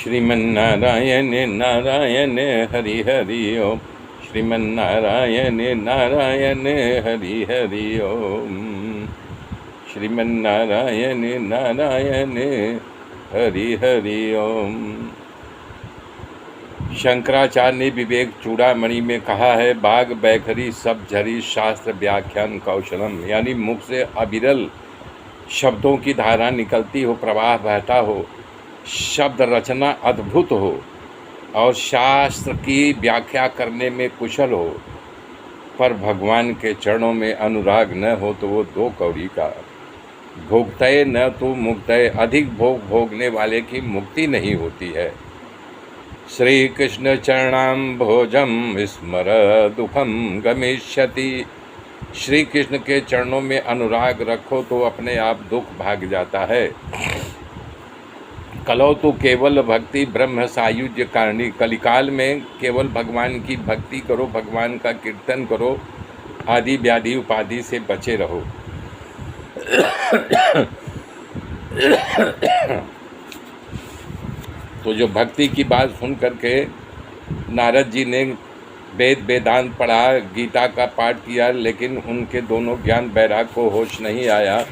श्रीमन्नारायण नारायण हरि हरि ओम। श्रीमन्नारायण नारायण हरि हरि ओम। श्रीमन्नारायण नारायण हरि हरि ओम। शंकराचार्य ने विवेक चूड़ामणि में कहा है, बाग बैखरी सब झरी शास्त्र व्याख्यान कौशलम, यानी मुख से अविरल शब्दों की धारा निकलती हो, प्रवाह बहता हो, शब्द रचना अद्भुत हो और शास्त्र की व्याख्या करने में कुशल हो, पर भगवान के चरणों में अनुराग न हो तो वो दो कौड़ी का। भोगतय न तो मुक्तय, अधिक भोग भोगने वाले की मुक्ति नहीं होती है। श्री कृष्ण चरणाम भोजम स्मर दुखम गमिष्यति। श्री कृष्ण के चरणों में अनुराग रखो तो अपने आप दुख भाग जाता है। कलो तो केवल भक्ति ब्रह्म सायुज्य कारणी, कलिकाल में केवल भगवान की भक्ति करो, भगवान का कीर्तन करो, आदि व्याधि उपाधि से बचे रहो। तो जो भक्ति की बात सुन करके नारद जी ने वेद वेदांत पढ़ा, गीता का पाठ किया, लेकिन उनके दोनों ज्ञान वैराग को होश नहीं आया,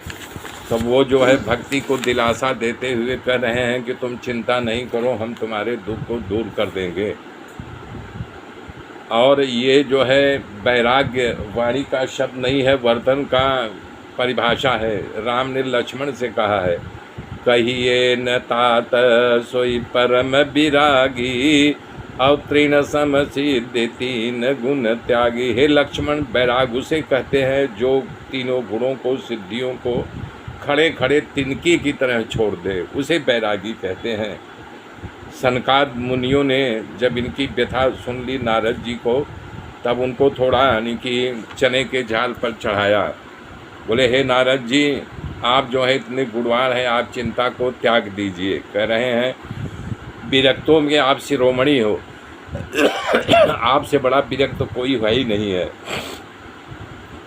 तो वो जो है भक्ति को दिलासा देते हुए कह रहे हैं कि तुम चिंता नहीं करो, हम तुम्हारे दुख को दूर कर देंगे। और ये जो है वैराग्य वाणी का शब्द नहीं है, वर्तन का परिभाषा है। राम ने लक्ष्मण से कहा है, कहिए न तात सोई परम विरागी, अवतीर्ण समसिद्धि तीन गुण त्यागी। हे लक्ष्मण, वैराग उसे कहते हैं जो तीनों गुणों को, सिद्धियों को खड़े खड़े तिनकी की तरह छोड़ दे, उसे बैरागी कहते हैं। सनकाद मुनियों ने जब इनकी व्यथा सुन ली नारद जी को, तब उनको थोड़ा यानी कि चने के झाल पर चढ़ाया। बोले, हे नारद जी, आप जो है इतने गुणवान हैं, आप चिंता को त्याग दीजिए। कह रहे हैं, विरक्तों में आप शिरोमणि हो, आपसे बड़ा विरक्त कोई है ही नहीं है।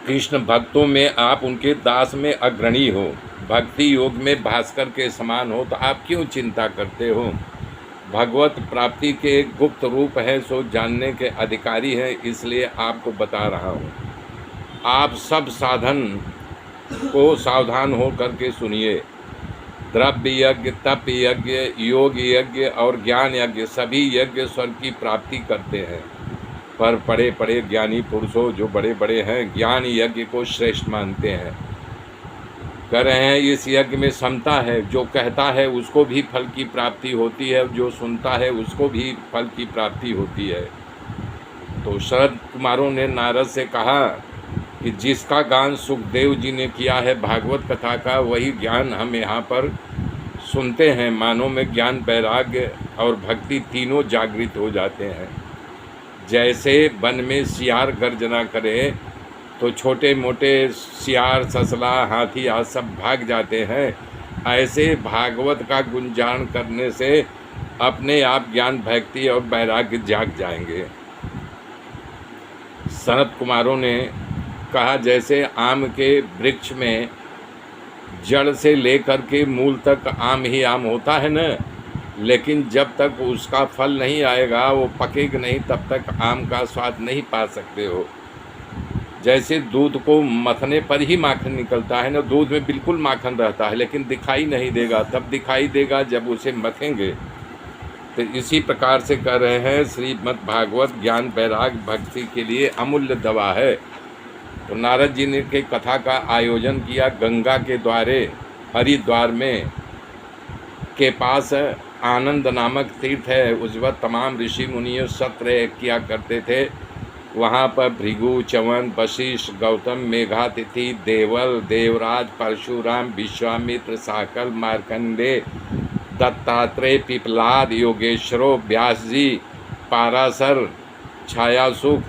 कृष्ण भक्तों में आप उनके दास में अग्रणी हो, भक्ति योग में भास्कर के समान हो, तो आप क्यों चिंता करते हो? भगवत प्राप्ति के गुप्त रूप है, सो जानने के अधिकारी हैं, इसलिए आपको बता रहा हूँ। आप सब साधन को सावधान हो करके सुनिए। द्रव्य यज्ञ, तप यज्ञ, योग यज्ञ और ज्ञान यज्ञ, सभी यज्ञ स्वर्ग की प्राप्ति करते हैं, पर बड़े बड़े ज्ञानी पुरुषों जो बड़े बड़े हैं, ज्ञान यज्ञ को श्रेष्ठ मानते हैं। कह रहे हैं, इस यज्ञ में समता है, जो कहता है उसको भी फल की प्राप्ति होती है, जो सुनता है उसको भी फल की प्राप्ति होती है। तो शरद कुमारों ने नारद से कहा कि जिसका गान सुखदेव जी ने किया है भागवत कथा का, वही ज्ञान हम यहाँ पर सुनते हैं। मानव में ज्ञान, वैराग्य और भक्ति तीनों जागृत हो जाते हैं। जैसे वन में सियार गर्जना करे तो छोटे मोटे सियार, ससला, हाथी आदि सब भाग जाते हैं, ऐसे भागवत का गुंजान करने से अपने आप ज्ञान, भक्ति और वैराग्य जाग जाएंगे। सनत कुमारों ने कहा, जैसे आम के वृक्ष में जड़ से लेकर के मूल तक आम ही आम होता है न, लेकिन जब तक उसका फल नहीं आएगा, वो पकेगा नहीं, तब तक आम का स्वाद नहीं पा सकते हो। जैसे दूध को मथने पर ही माखन निकलता है ना, दूध में बिल्कुल माखन रहता है, लेकिन दिखाई नहीं देगा, तब दिखाई देगा जब उसे मथेंगे। तो इसी प्रकार से कह रहे हैं, श्रीमद् भागवत ज्ञान, वैराग, भक्ति के लिए अमूल्य दवा है। तो नारद जी ने के कथा का आयोजन किया गंगा के द्वारे, हरिद्वार में के पास आनंद नामक तीर्थ है, उस वक्त तमाम ऋषि मुनियों सत्र किया करते थे। वहाँ पर भृगु, च्यवन, वशिष्ठ, गौतम, मेघातिथि, देवल, देवराज, परशुराम, विश्वामित्र, साकल, मार्कंडे, दत्तात्रेय, पिपलाद, योगेश्वरो, व्यास जी, पाराशर, छायासुख,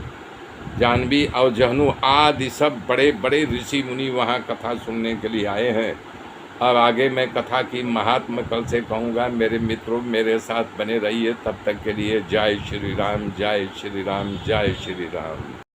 जानवी और जहनु आदि सब बड़े बड़े ऋषि मुनि वहाँ कथा सुनने के लिए आए हैं। अब आगे मैं कथा की महात्म कल से कहूँगा। मेरे मित्रों, मेरे साथ बने रहिए। तब तक के लिए जय श्री राम, जय श्री राम, जय श्री राम।